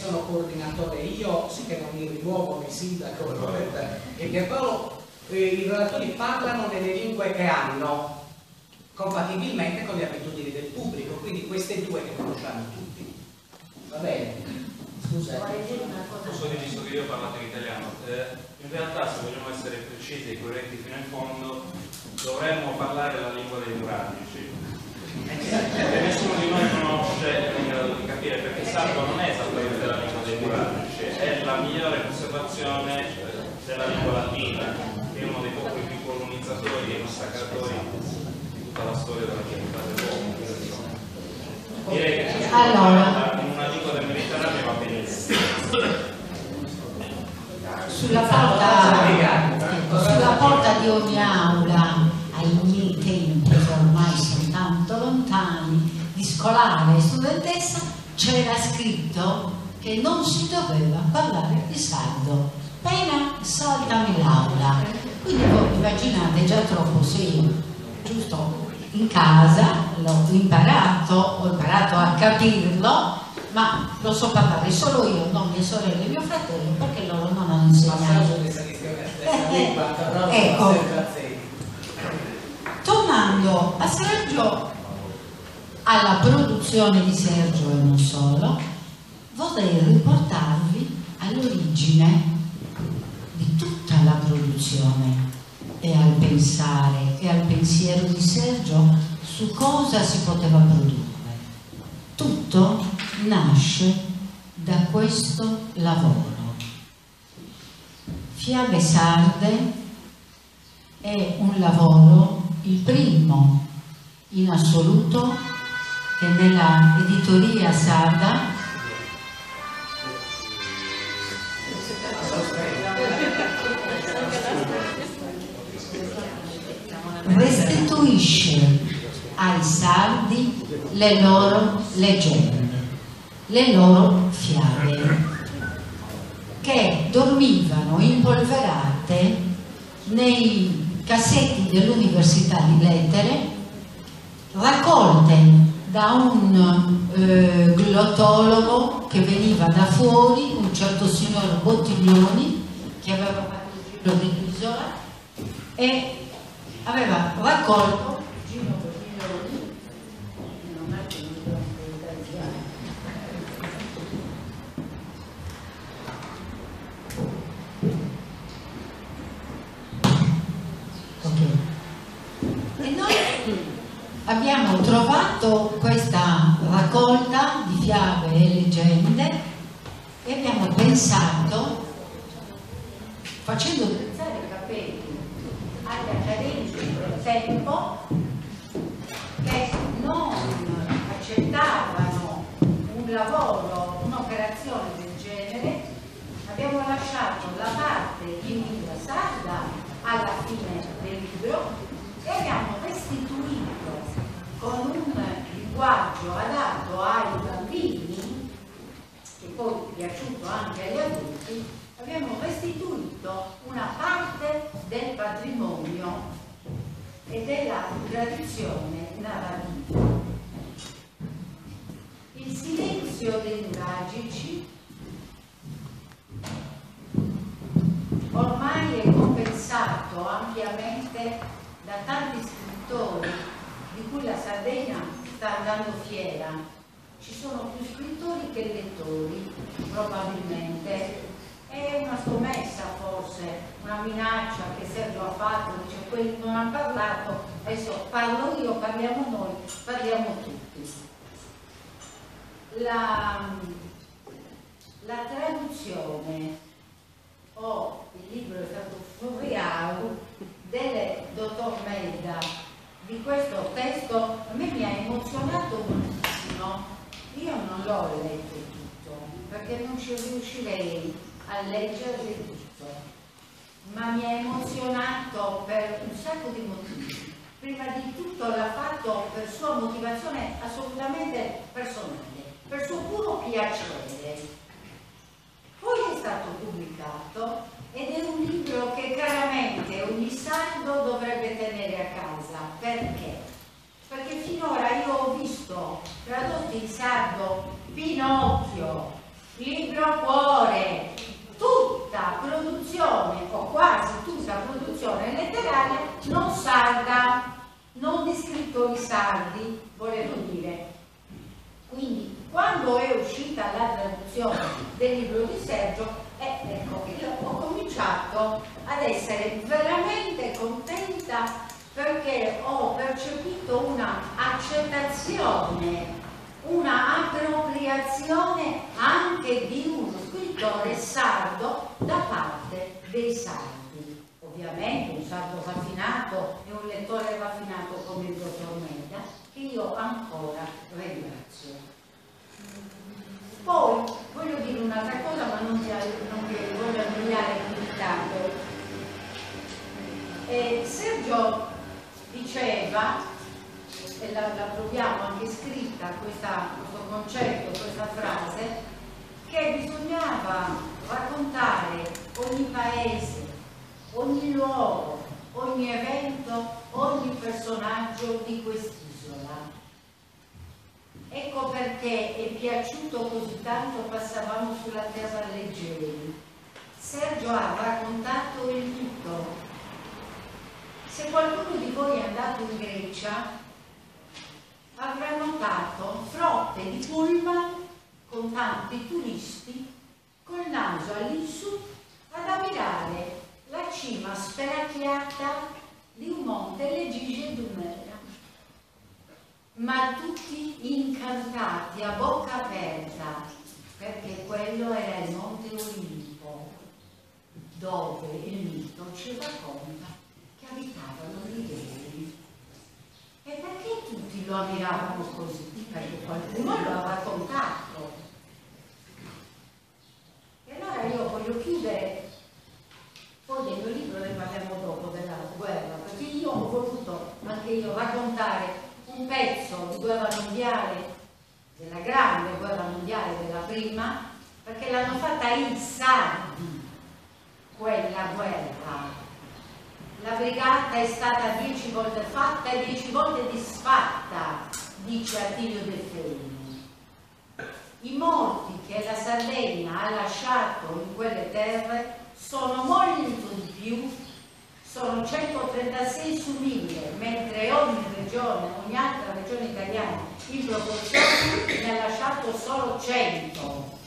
sono coordinatore io, sì che non mi rimuovo il sindaco e Pierpaolo, i relatori parlano nelle lingue che hanno, compatibilmente con le abitudini del pubblico, quindi queste due che conosciamo tutti. Va bene? Scusa. Scusi, visto che io ho parlato in italiano, in realtà se vogliamo essere precisi e corretti fino in fondo, dovremmo parlare la lingua dei nuragici. Perché nessuno di noi conosce in grado di capire, perché sardo non è esattamente la lingua dei nuragici, è la migliore conservazione della lingua latina, che è uno dei pochi più colonizzatori e massacratori di tutta la storia della civiltà dell'uomo. Direi che in una lingua del Mediterraneo va benissimo. Sulla porta di ogni aula, ai miei tempi, che ormai sono tanto lontani, di scolare e studentessa, c'era scritto che non si doveva parlare di sardo. Appena saltami l'aula. Quindi voi immaginate, già troppo serio, giusto? In casa l'ho imparato, ho imparato a capirlo, ma lo so parlare solo io, non mie sorelle e mio fratello, perché loro non hanno insegnato. Ecco, tornando a Sergio, alla produzione di Sergio e non solo, vorrei riportarvi all'origine di tutta la produzione e al pensare e al pensiero di Sergio su cosa si poteva produrre. Tutto nasce da questo lavoro. Fiabe sarde è un lavoro, il primo in assoluto, che nella editoria sarda restituisce ai sardi le loro leggende, le loro fiabe, che dormivano impolverate nei cassetti dell'Università di Lettere, raccolte da un glottologo che veniva da fuori, un certo signor Bottiglioni, che aveva fatto il giro dell'isola e aveva raccolto Gino Bottiglioni, non è e noi abbiamo trovato questa raccolta di fiabe e leggende e abbiamo pensato, facendo drizzare i capelli agli accademici del tempo, che non accettavano un lavoro, un'operazione del genere, abbiamo lasciato la parte in lingua sarda alla fine del libro e abbiamo restituito con un linguaggio adatto ai bambini, che poi è piaciuto anche agli adulti, abbiamo restituito una parte del patrimonio e della tradizione narrativa. Il silenzio dei nuragici ormai è compensato ampiamente da tanti scrittori di cui la Sardegna sta andando fiera. Ci sono più scrittori che lettori, probabilmente. È una scommessa forse, una minaccia che Sergio ha fatto, dice quelli non hanno parlato, adesso parlo io, parliamo noi, parliamo tutti. La traduzione o il libro è stato surreale del dottor Melda di questo testo, a me mi ha emozionato moltissimo. Io non l'ho letto tutto perché non ci riuscirei a leggere tutto, ma mi ha emozionato per un sacco di motivi. Prima di tutto l'ha fatto per sua motivazione assolutamente personale, per suo puro piacere. Poi è stato pubblicato ed è un libro che chiaramente ogni sardo dovrebbe tenere a casa. Perché? Perché finora io ho visto tradotti in sardo Pinocchio, libro cuore. Tutta produzione, o quasi tutta produzione letteraria, non sarda, non di scrittori sardi, volevo dire. Quindi, quando è uscita la traduzione del libro di Sergio, ecco, io ho cominciato ad essere veramente contenta, perché ho percepito una accettazione, una appropriazione anche di uno scrittore sardo da parte dei sardi. Ovviamente un sardo raffinato e un lettore raffinato come il dottor Meda, che io ancora ringrazio. Poi voglio dire un'altra cosa, ma non vi voglio annoiare più di tanto. Sergio diceva, e la troviamo anche scritta questo concetto, questa frase, che bisognava raccontare ogni paese, ogni luogo, ogni evento, ogni personaggio di quest'isola. Ecco perché è piaciuto così tanto Passavamo sulla terra leggeri. Sergio ha raccontato il tutto. Se qualcuno di voi è andato in Grecia, avrà notato frotte di pullman con tanti turisti col naso all'insù ad ammirare la cima speracchiata di un monte, le Gige d'Umera, ma tutti incantati, a bocca aperta, perché quello era il Monte Olimpo, dove il mito ci racconta che abitavano gli dei. E perché tutti lo ammiravano così? Perché qualcuno lo ha raccontato. E allora io voglio chiudere, poi del mio libro ne parliamo dopo, della guerra, perché io ho voluto anche io raccontare un pezzo di guerra mondiale, della grande guerra mondiale, della prima, perché l'hanno fatta i sardi, quella guerra. La brigata è stata 10 volte fatta e 10 volte disfatta, dice Attilio De Feni. I morti che la Sardegna ha lasciato in quelle terre sono molto di più, sono 136 su 1000, mentre ogni regione, ogni altra regione italiana in proporzione ne ha lasciato solo 100.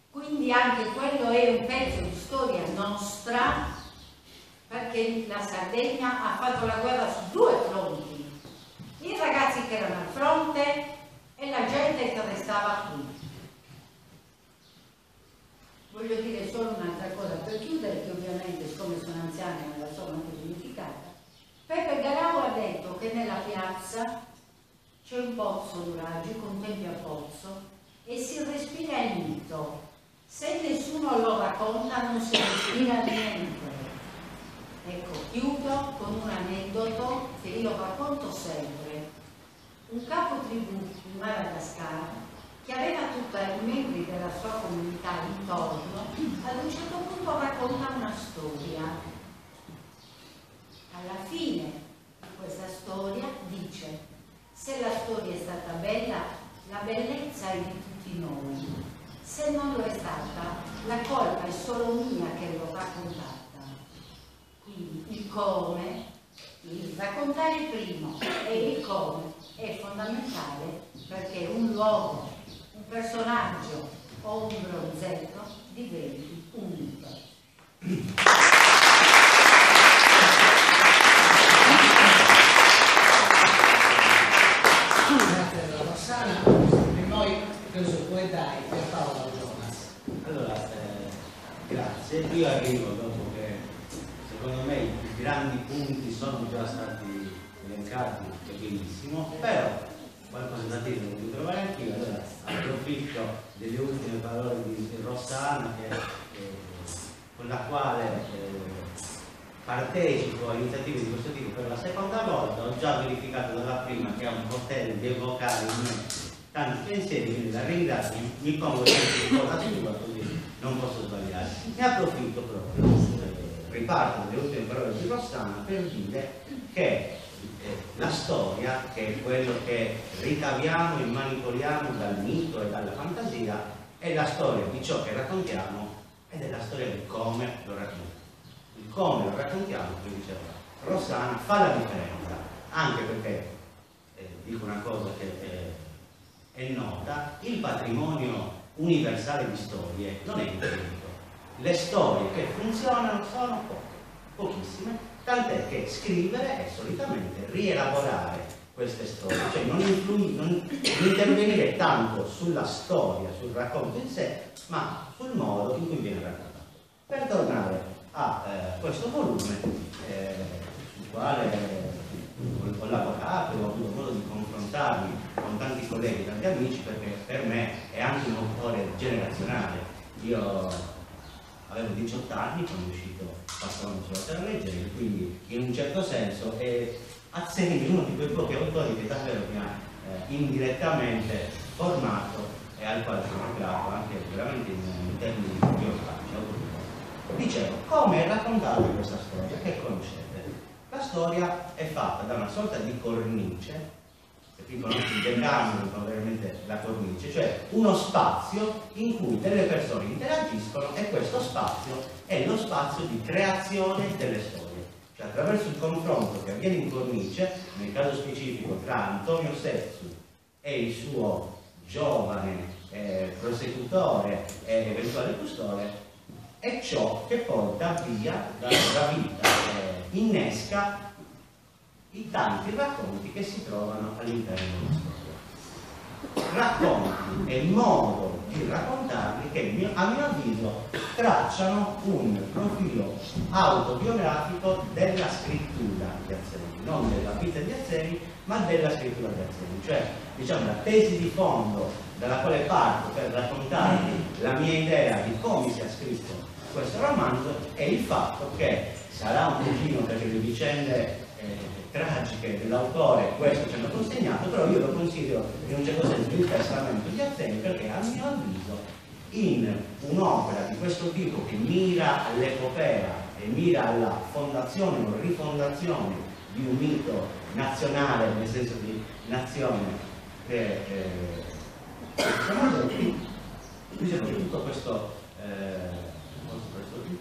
Quindi anche quello è un pezzo di storia nostra, perché la Sardegna ha fatto la guerra su 2 fronti, i ragazzi che erano al fronte e la gente che restava qui. Voglio dire solo un'altra cosa per chiudere, che ovviamente, siccome sono anziana, me la sono anche dimenticata. Pepe Garau ha detto che nella piazza c'è un pozzo d'Uragi con tempio a pozzo e si respira il mito. Se nessuno lo racconta non si respira niente. Ecco, chiudo con un aneddoto che io racconto sempre. Un capo tribù in Madagascar, che aveva tutti i membri della sua comunità intorno, ad un certo punto racconta una storia. Alla fine di questa storia dice: se la storia è stata bella, la bellezza è di tutti noi. Se non lo è stata, la colpa è solo mia che l'ho raccontata. Quindi il come, il raccontare il primo e il come è fondamentale, perché un luogo, un personaggio o un bronzetto diventi un mito. Grazie della Rossana. E noi cosa puoi dare per Paolo Jonas? Allora, grazie. Io arrivo dopo che secondo me i grandi punti sono già stati elencati benissimo, però qualcosa da dire non devo trovare anch'io. Allora approfitto delle ultime parole di Rossana, con la quale partecipo a iniziative di questo tipo per la seconda volta. Ho già verificato dalla prima che ha un potere di evocare in me tanti pensieri, quindi la ringrazio, mi pongo sempre un po' da sua, così non posso sbagliare. Ne approfitto proprio, riparto delle ultime parole di Rossana per dire che la storia, che è quello che ricaviamo e manipoliamo dal mito e dalla fantasia, è la storia di ciò che raccontiamo ed è la storia di come lo raccontiamo. Il come lo raccontiamo, come diceva Rossana, fa la differenza, anche perché, dico una cosa che è nota, il patrimonio universale di storie non è infinito. Le storie che funzionano sono pochissime, tant'è che scrivere è solitamente rielaborare queste storie, cioè non intervenire tanto sulla storia, sul racconto in sé, ma sul modo in cui viene raccontato. Per tornare a questo volume, sul quale ho lavorato e ho avuto modo di confrontarmi con tanti colleghi, tanti amici, perché per me è anche un autore generazionale. Io avevo 18 anni quando è uscito Passavamo sulla terra leggera, quindi in un certo senso Azzeni è uno di quei pochi autori che davvero mi ha indirettamente formato e al quale sono grato anche veramente in termini biografici. Dicevo, come è raccontata questa storia che conoscete? La storia è fatta da una sorta di cornice, se qui conosci il decanno, veramente la cornice, cioè uno spazio in cui delle persone interagiscono e questo spazio è lo spazio di creazione delle storie. Cioè attraverso il confronto che avviene in cornice, nel caso specifico tra Antonio Setsu e il suo giovane prosecutore e eventuale custode, è ciò che poi dà via la vita, innesca i tanti racconti che si trovano all'interno della storia. Racconti e il modo di raccontarli che a mio avviso tracciano un profilo autobiografico della scrittura di Azzeni, non della vita di Azzeni, ma della scrittura di Azzeni, cioè diciamo la tesi di fondo dalla quale parto per raccontarvi la mia idea di come sia scritto questo romanzo è il fatto che sarà un pochino perché le vicende tragiche dell'autore questo ci hanno consegnato, però io lo considero in un certo senso il testamento di Azzeni, perché a mio avviso in un'opera di questo tipo che mira all'epopea e mira alla fondazione o rifondazione di un mito nazionale, nel senso di nazione siamo detti, dicevo che tutto questo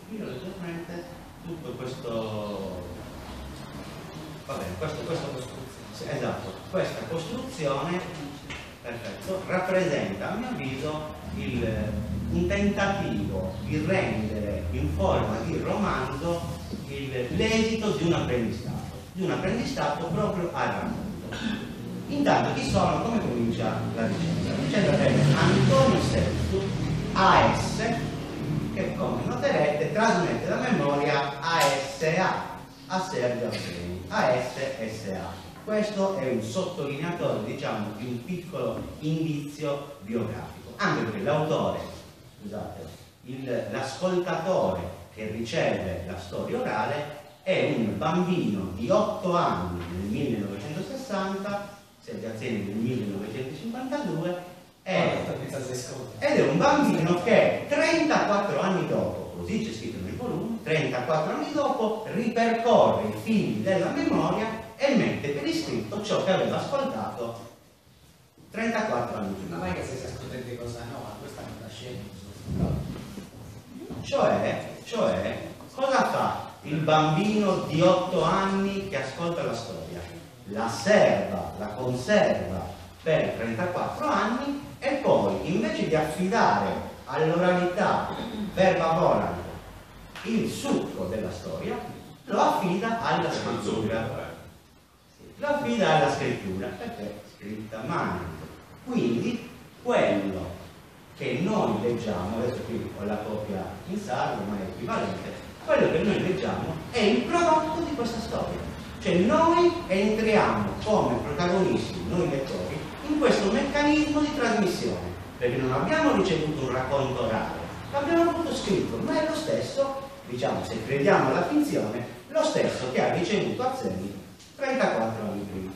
leggermente tutto questo va bene, esatto, questa costruzione perfetto, rappresenta a mio avviso un tentativo di rendere in forma di romanzo l'esito di un apprendistato proprio al racconto. Intanto chi sono, come comincia la vicenda? La vicenda è Antonio Setsu, AS, che come noterete trasmette la memoria ASA a Sergio Azzeni, ASSA. Questo è un sottolineatore, diciamo, di un piccolo indizio biografico, anche perché l'autore, scusate, l'ascoltatore che riceve la storia orale è un bambino di 8 anni nel 1960, Sergio Azzeni nel 1952, ed è un bambino che 34 anni dopo, così c'è scritto nel volume, 34 anni dopo ripercorre i fili della memoria e mette per iscritto ciò che aveva ascoltato 34 anni prima. Ma non è che se si ascoltate cosa no, ma questa è una scena. Cioè, cosa fa il bambino di 8 anni che ascolta la storia? La conserva per 34 anni e poi invece di affidare all'oralità verba volant il succo della storia, lo affida alla scrittura. Lo affida alla scrittura perché è scritta a mano. Quindi quello che noi leggiamo, adesso qui ho la copia in sardo ma è equivalente, quello che noi leggiamo è il prodotto di questa storia. Cioè noi entriamo come protagonisti, noi lettori, in questo meccanismo di trasmissione, perché non abbiamo ricevuto un racconto orale, l'abbiamo avuto scritto, ma è lo stesso, diciamo, se crediamo alla finzione, lo stesso che ha ricevuto Azzeni 34 anni prima.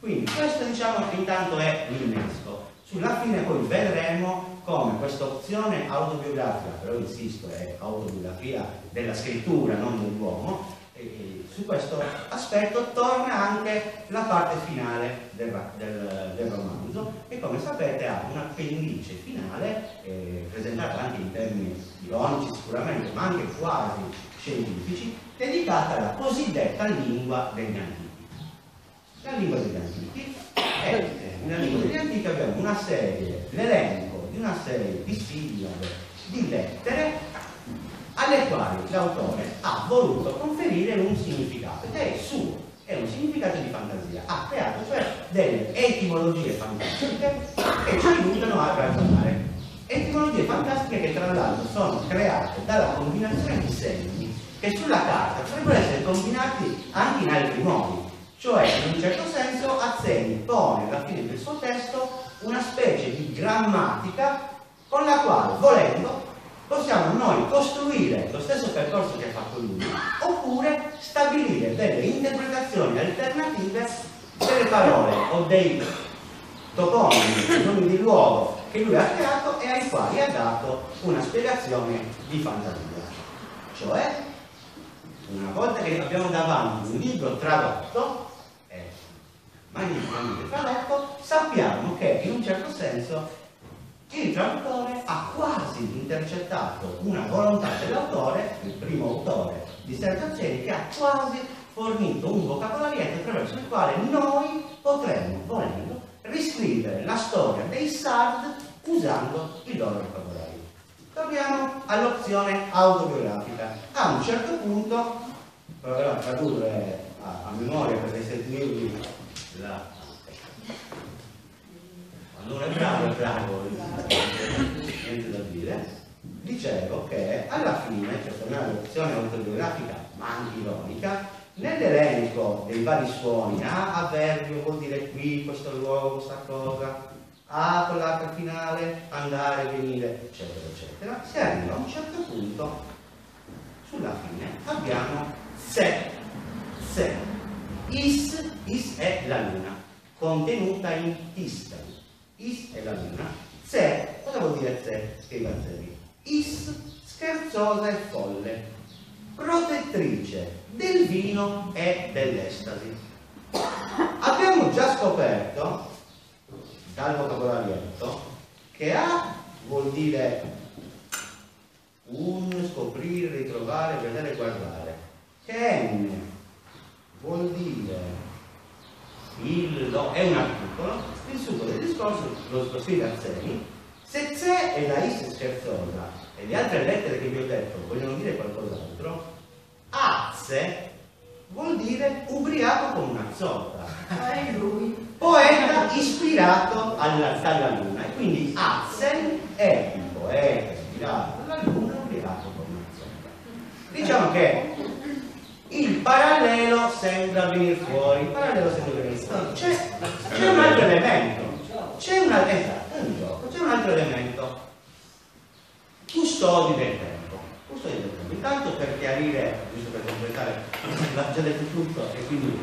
Quindi questo, diciamo, intanto è l'innesco. Sulla fine poi vedremo come questa opzione autobiografica, però insisto, è autobiografia della scrittura, non dell'uomo, su questo aspetto torna anche la parte finale del romanzo, che come sapete ha un appendice finale presentata anche in termini ironici sicuramente, ma anche quasi scientifici, dedicata alla cosiddetta lingua degli antichi. La lingua degli antichi è, nella lingua degli antichi abbiamo una serie, l'elenco di una serie di sillabe, di lettere, alle quali l'autore ha voluto conferire un significato, ed è suo, è un significato di fantasia, ha creato cioè delle etimologie fantastiche che ci aiutano a ragionare. Etimologie fantastiche che tra l'altro sono create dalla combinazione di segni che sulla carta potrebbero essere combinati anche in altri modi, cioè in un certo senso Azzeni pone alla fine del suo testo una specie di grammatica con la quale, volendo, possiamo noi costruire lo stesso percorso che ha fatto lui, oppure stabilire delle interpretazioni alternative delle parole o dei toponimi, dei nomi di luogo che lui ha creato e ai quali ha dato una spiegazione di fantasia. Cioè, una volta che abbiamo davanti un libro tradotto, magnificamente tradotto, sappiamo che in un certo senso il traduttore ha quasi intercettato una volontà dell'autore, il primo autore di Sergio Azzeni, che ha quasi fornito un vocabolarietto attraverso il quale noi potremmo, volendo, riscrivere la storia dei Sard usando il loro vocabolario. Torniamo all'opzione autobiografica. A un certo punto, proverò a tradurre a memoria per restituirvi la... Allora è bravo, niente da dire. Dicevo che alla fine, cioè tornare all'opzione autobiografica ma anche ironica, nell'elenco dei vari suoni, avverbio vuol dire qui, questo luogo, questa cosa, con l'H finale, andare, venire, eccetera, eccetera, si arriva a un certo punto, sulla fine, abbiamo se. Is è la luna, contenuta in Tiscali. Is è la luna. Se, cosa vuol dire se? Spiega Azzeni. Is, scherzosa e folle, protettrice del vino e dell'estasi. Abbiamo già scoperto dal vocabolarietto che A vuol dire un, scoprire, ritrovare, vedere, guardare, che N vuol dire è un articolo. Il succo del discorso lo scrive Azzeni. Se c'è e la is scherzosa e le altre lettere che vi ho detto vogliono dire qualcos'altro, azze vuol dire ubriaco come una zoppa, poeta ispirato dalla luna, e quindi Azen è il poeta ispirato dalla luna, ubriaco come una zoppa. Diciamo che il parallelo sembra venire fuori, c'è un altro elemento, c'è un altro elemento, custodi del tempo. Intanto per chiarire, giusto per completare, l'ho già detto tutto e quindi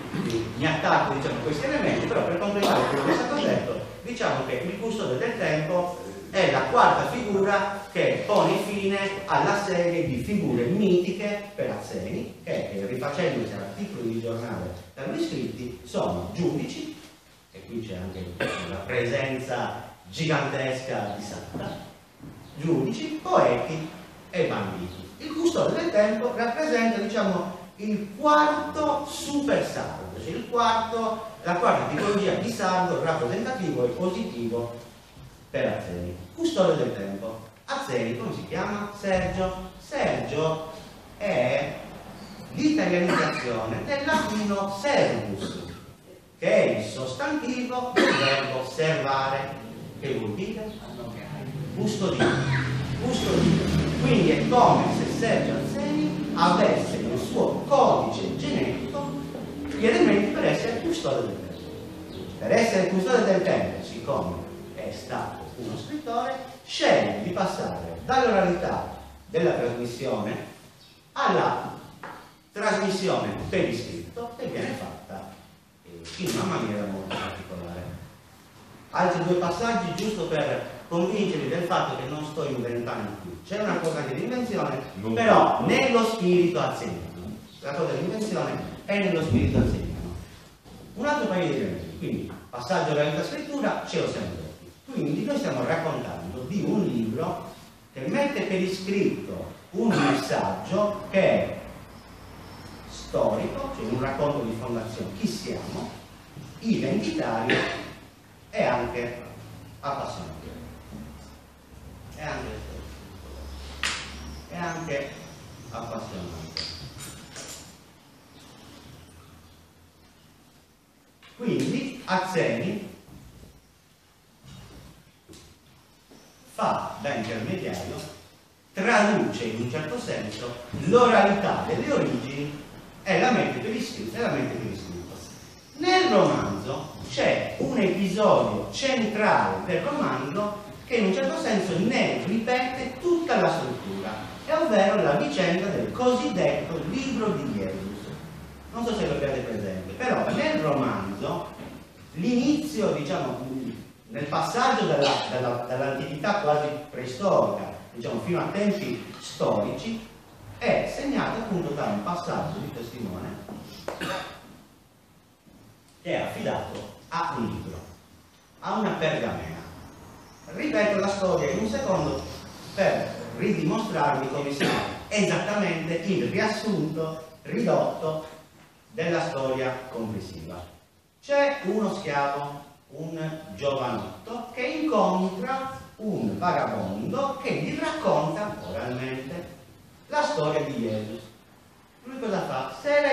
mi attacco a questi elementi, però per completare quello che è stato detto, diciamo che il custode del tempo è la quarta figura che pone fine alla serie di figure mitiche per Azzeni, che rifacendosi all'articolo di giornale da lui scritti sono giudici, e qui c'è anche la presenza gigantesca di Santa, giudici, poeti e bambini. Il custode del tempo rappresenta, diciamo, il quarto super sardo, cioè la quarta tipologia di sardo rappresentativo e positivo per Azzeni. Custode del tempo. Azzeni come si chiama? Sergio. Sergio è l'italianizzazione del latino servus, che è il sostantivo del verbo servare, che vuol dire custodire. Quindi è come se Sergio Azzeni avesse nel suo codice genetico gli elementi per essere custode del tempo. Per essere custode del tempo, siccome è stato uno scrittore, sceglie di passare dall'oralità della trasmissione alla trasmissione per iscritto, che viene fatta in una maniera molto particolare. Altri due passaggi giusto per convincervi del fatto che non sto inventando più. C'è una cosa di invenzione, però nello spirito azzeniano. la cosa dell'invenzione e nello spirito anziano. Un altro paio di elementi, quindi passaggio dalla vita scrittura ce lo siamo detti. Quindi noi stiamo raccontando di un libro che mette per iscritto un messaggio che è storico, cioè un racconto di fondazione, chi siamo, identitario e anche appassionato. E anche appassionante. Quindi Azzeni fa da intermediario, traduce in un certo senso l'oralità delle origini e la mette per iscritto. Nel romanzo c'è un episodio centrale del romanzo che in un certo senso ne ripete tutta la struttura, ovvero la vicenda del cosiddetto libro di Jesus. Non so se lo abbiate presente, però nel romanzo l'inizio, diciamo, nel passaggio dall'antichità quasi preistorica, diciamo, fino a tempi storici, è segnato appunto da un passaggio di testimone che è affidato a un libro, a una pergamena. Ripeto la storia in un secondo per ridimostrarvi come sia esattamente il riassunto ridotto della storia complessiva. C'è uno schiavo, un giovanotto, che incontra un vagabondo che gli racconta oralmente la storia di Gesù. Lui cosa fa? Se la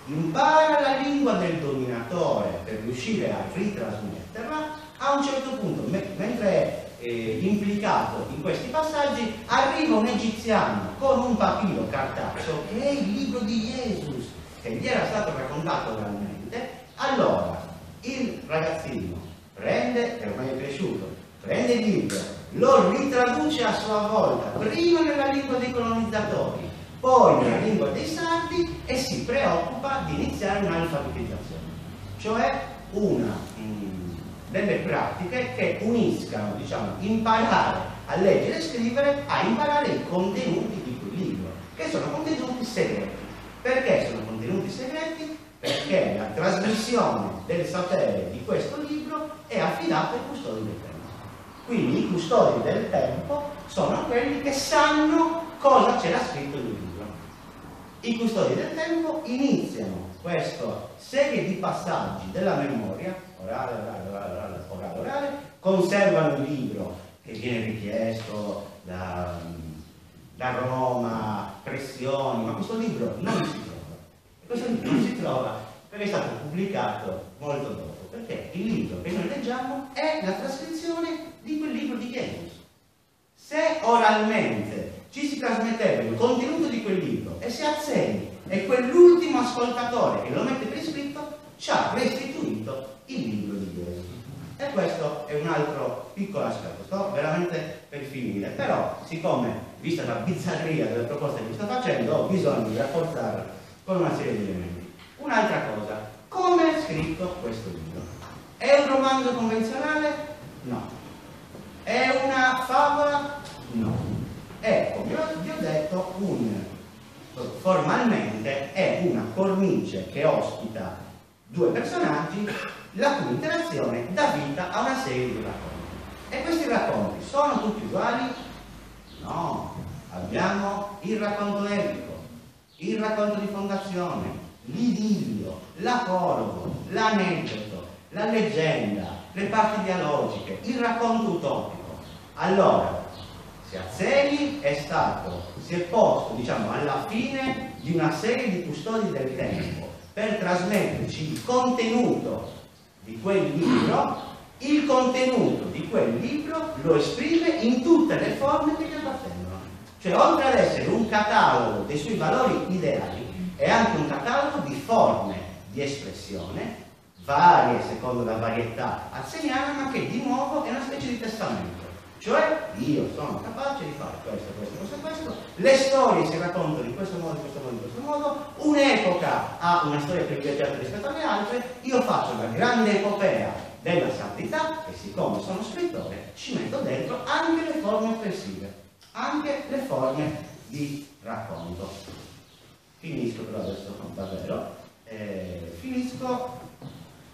impara la lingua del dominatore per riuscire a ritrasmetterla. A un certo punto, mentre è implicato in questi passaggi, arriva un egiziano con un papiro cartaceo che è il libro di Gesù, che gli era stato raccontato oralmente. Allora il ragazzino prende, che ormai è cresciuto, prende il libro, lo ritraduce a sua volta, prima nella lingua dei colonizzatori, poi nella lingua dei sardi, e si preoccupa di iniziare un'alfabetizzazione, cioè una delle pratiche che uniscano, diciamo, imparare a leggere e scrivere a imparare i contenuti di quel libro, che sono contenuti segreti. Perché sono contenuti segreti? Perché la trasmissione del sapere di questo libro è affidata ai custodi del tempo. Quindi i custodi del tempo sono quelli che sanno cosa c'era scritto nel libro. I custodi del tempo iniziano questa serie di passaggi della memoria, orale, conservano il libro che viene richiesto da Roma, pressioni, ma questo libro non si trova. E questo libro non si trova perché è stato pubblicato molto dopo, perché il libro che noi leggiamo è la trascrizione di quel libro di Gesù. Se oralmente ci si trasmetteva il contenuto di quel libro e se Azzeni è quell'ultimo ascoltatore che lo mette per iscritto, ci ha restituito il libro di Gesù. E questo è un altro piccolo aspetto, sto veramente per finire, però siccome, vista la bizzarria delle proposte che sto facendo, ho bisogno di rafforzarla con una serie di elementi. Un'altra cosa, come è scritto questo libro? È un romanzo convenzionale? No. È una favola? No. È, come vi ho detto, formalmente è una cornice che ospita due personaggi la cui interazione dà vita a una serie di racconti. E questi racconti sono tutti uguali? No. Abbiamo il racconto epico, il racconto di fondazione, l'idillio, l'apologo, l'aneddoto, la leggenda, le parti dialogiche, il racconto utopico. Allora, se Azzeni si è posto, diciamo, alla fine di una serie di custodi del tempo per trasmetterci il contenuto di quel libro, il contenuto di quel libro lo esprime in tutte le forme che gli appartengono. Cioè, oltre ad essere un catalogo dei suoi valori ideali, è anche un catalogo di forme di espressione, varie secondo la varietà azzeniana, ma che di nuovo è una specie di testamento. Cioè, io sono capace di fare questo. Le storie si raccontano in questo modo, un'epoca ha una storia privilegiata rispetto alle altre, io faccio la grande epopea della santità e siccome sono scrittore ci metto dentro anche le forme espressive, anche le forme di racconto. finisco però adesso davvero, finisco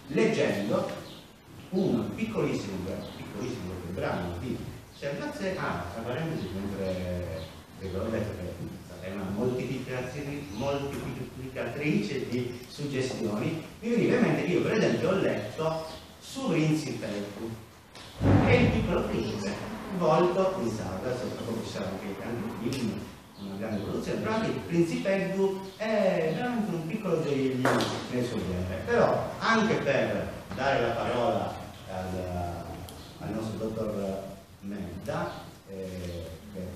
leggendo un piccolissimo brano di Sergio Azzei. Tra parentesi, mentre vi ho detto che è una moltiplicatrice di suggestioni, mi veniva in mente che io per esempio ho letto su Principello, che è il Piccolo Principe, volto in saga, soprattutto ci sarà anche il film, una grande produzione, però anche il Principello è veramente un piccolo gioiellino nel suo genere. Però anche per dare la parola al nostro dottor Medda,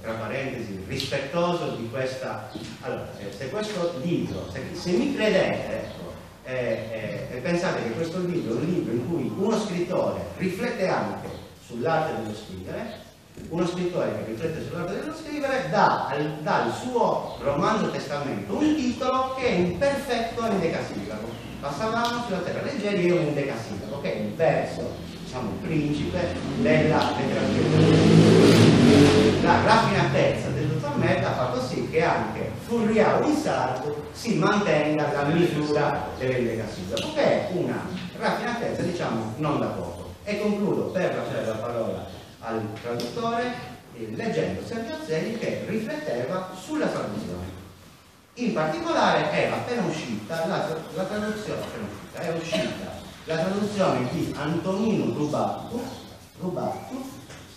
tra parentesi, rispettoso di questa. Allora, se questo libro, se mi credete, e pensate che questo libro è un libro in cui uno scrittore riflette anche sull'arte dello scrivere, uno scrittore che riflette sull'arte dello scrivere dà al suo romanzo testamento un titolo che è in perfetto endecasillabo. Passavamo sulla terra leggeri è un endecasillabo, che è il verso, diciamo, principe della letteratura. La raffinatezza del dottor Medda ha fatto sì che anche Furriao in sardo si mantenga la misura dell'endecasillabo, che è una raffinatezza, diciamo, non da poco. E concludo per lasciare la parola al traduttore leggendo Sergio Azzei che rifletteva sulla traduzione. In particolare era appena uscita la traduzione, è uscita la traduzione di Antonino Rubattu,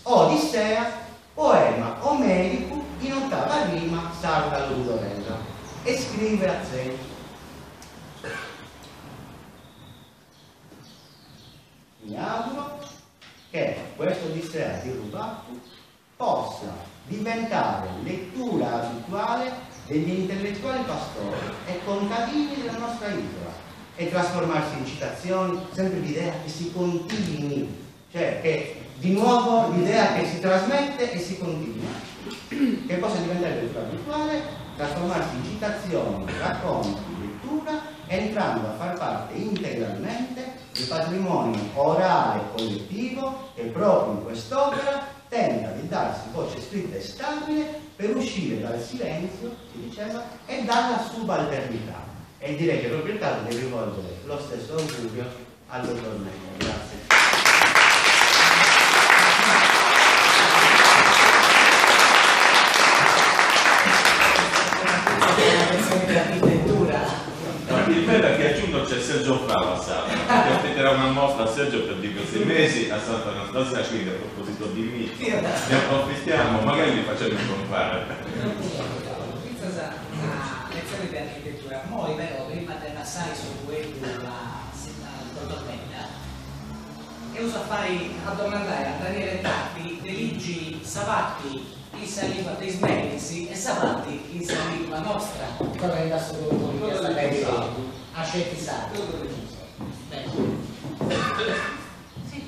Odissea, poema omerico in ottava rima sarda ludorella, e scrive Azzei: mi auguro che questo Odissea di Rubattu possa diventare lettura abituale degli intellettuali pastori e contadini della nostra isola e trasformarsi in citazioni, sempre l'idea che si continui, cioè che di nuovo l'idea che si trasmette e si continua, che possa diventare lettura abituale, trasformarsi in citazioni, racconti, lettura, entrando a far parte integralmente del patrimonio orale e collettivo che proprio in quest'opera tenta di darsi voce scritta e stabile per uscire dal silenzio, si diceva, e dalla subalternità. E direi che è proprio il caso di rivolgere lo stesso augurio al dottor Medda. Grazie. Il bello è che aggiunto c'è Sergio Frava a sala, che ospiterà una mostra a Sergio per di questi mesi a Santa Anastasia, quindi a proposito di me ne approfittiamo, magari li facciamo incontrare. Questa è una lezione di architettura. Poi però prima di passare su quello al dottor Medda, io uso a fare a domandare a Daniele Tatti deligi Savatti in lingua dei smerisi e Savatti in lingua nostra. Cosa è da solo a scetti sardi. Sì,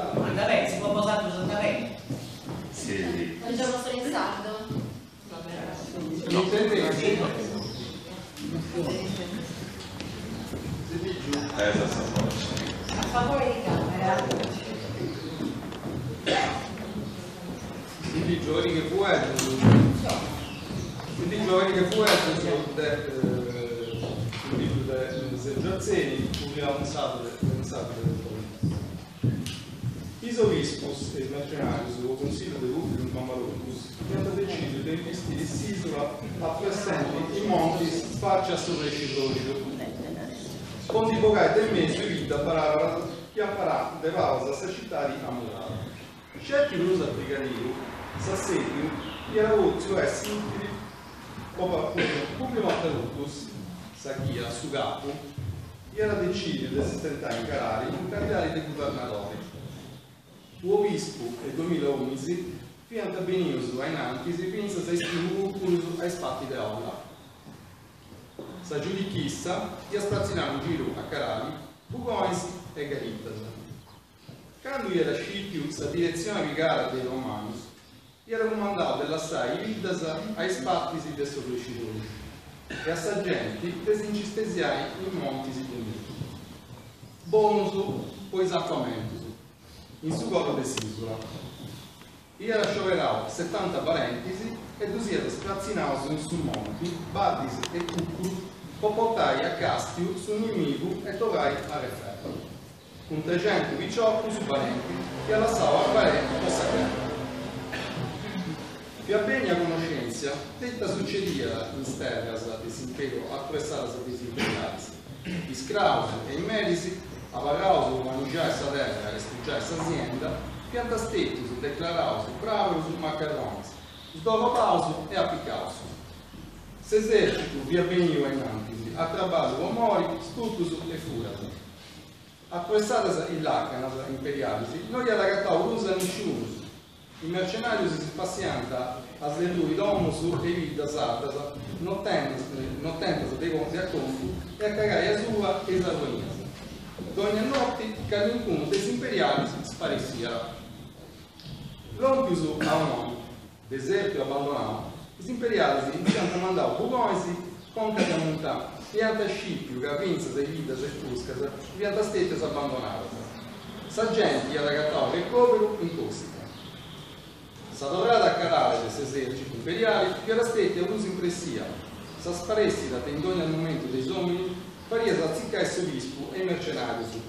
anda bene, si può posare su bene. Sì. Leggiamo solo in sardo. A favore di camera. Quindi i giovani che poetano sono il libro di Sergio Azzei, pubblicato in Sabre Iso Vispus e il Mercenarius, o Consiglio dei Publicum Camarocus, hanno deciso di investire l'isola appressando i monti sparci a sopra il cipronico. Con di bocai del mese vita parava chiamparà de pausa sa cittari a murare. Certi l'uso applicativo, sa seguire, gli avuto è simili, Publium Apperutus, sa chia, su capo, era deciso del 70 anni carari in cardinali dei governatori. O Obispo nel 2011 fianta benioso ai Nanchisi pensa a stimolo ai spatti dell'aula. Sa giudichissa di sprazzinare un giro a Carali, Bugoins e Galittas. Quando era scelto la direzione vigara dei Romanus, era comandato dell'assai Vildas ai spattisi del sollecitore e a saggenti desincistesiai in montisi di mito. Bonus poi esattamente in su coro desisola. Era scioverato 70 parentesi e dosiete sprazzinausi su monti, badis e cucuru, portai a castiu su nimico e torai a referto. Un 318 su valenti che alla sala a valenti possa creare. Più bene a conoscenza, detta succedia in sterras desimpero attraversadas desimperialis. I scrausi e i medici, avarrausi, mangiare sa terra e studiare sa azienda, piantastettus, declarausi, bravos, macarrons, sdorobausi e appicausi. S'esercito via veniva in antisi, a traballo omori, stutus e furas. Attraversadas il lacanas imperialis, noi adagatau usa nisciunus. I mercenari si spassianta a slenduri domus e vidas altas, nottentas dei conti a conto e a cagare a sua e esarvonias. D'ogni notte, caduncuno des imperiali sparissia. L'ompius a un uomo, deserto abbandonato, gli imperiali iniziano a mandare bugonesi con cadamuntà e anta scippiu, gavinzas e vidas e fuscas, vianta stettas abbandonadas. S'agenti ad agattare recovero in Corsica. S'adorrada a calare dell'esercito imperiale, che era stetti a uso impressia, s'asparessi da tendoni al momento dei uomini, faria s'azzicca e sovispo e i mercenari su,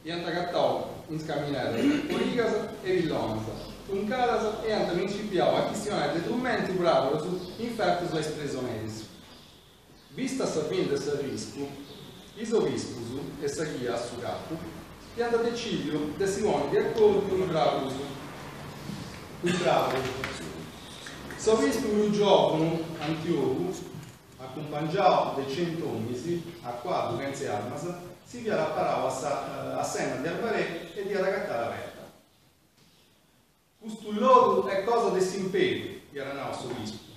e antagattò in scamminare Origas e Villonza, un calas e anta principiava a questionare dei strumenti bravos infertus ai presoneris. Vista sapente il rischio, isovispus e saghia su capo, e anta decidio de Simone di accordo con i bravos. Il bravo, sovispo un giovane Antioco, accompagnato dei 100 uomini, a quadro grazie armas, si via la parola a Sena di Arbarè e di ragattare la retta. Questo loro è cosa del simperi, era il sovispo.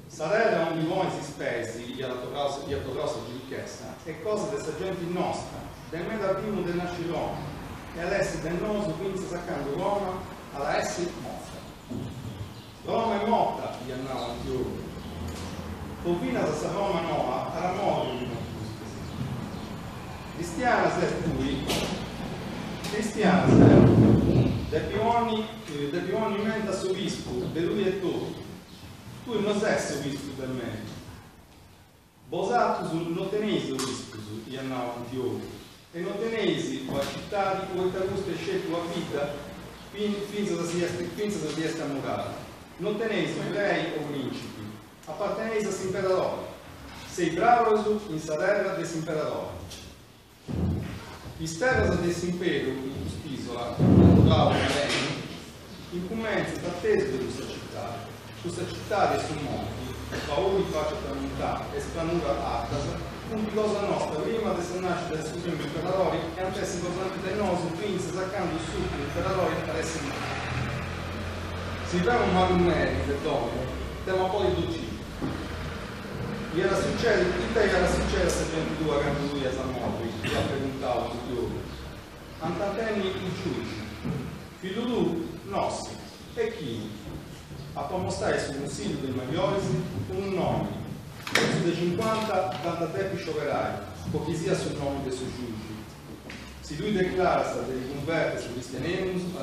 Sarà un di voi si spesi, di autogrossa ricchezza, è cosa della gente nostra, del meda primo del nascirone, e all'essere del noso, quindi saccando Roma, alla essere morta. Roma è morta, gli andava Antioco. Confina da Roma nuova, alla morte di Cristiana sei tu, Cristiana sei, del più ogni mente a sovispo, di lui e tu. Tu non sei sovispo per me. Bosato non teneisi sovispo, gli andava Antioco. E non teneisi la città di cui Carusto è scelto a vita, finza da si a murare. Non teneisi ebrei o principi, apparteneisi all'imperatori. Sei bravo in terra dell'imperatori. I terras dell'impero, in quest'isola, bravo lei, in commento d'attesa di questa città dei monti, pauri faccia tramontare e splanura attas, un di cosa nostra, prima del nascita del supremo imperatori, e anche se cosante del nostro, prince, saccando il supremo imperatori, interesse mai. Si vede un malumeri del dono, tema poi d'ucciso. Era successo, era successo se 22 quando lui è morto, gli ha preguntato tutti loro. Antantenni il giudice, figlio tu, nossi, e chi? A pomostrare sul consiglio dei maiorisi un nome. Su dei 50 da te scioperai, poiché sia sul nome dei suoi giudici. Se lui declara di convertere sul cristianesimo,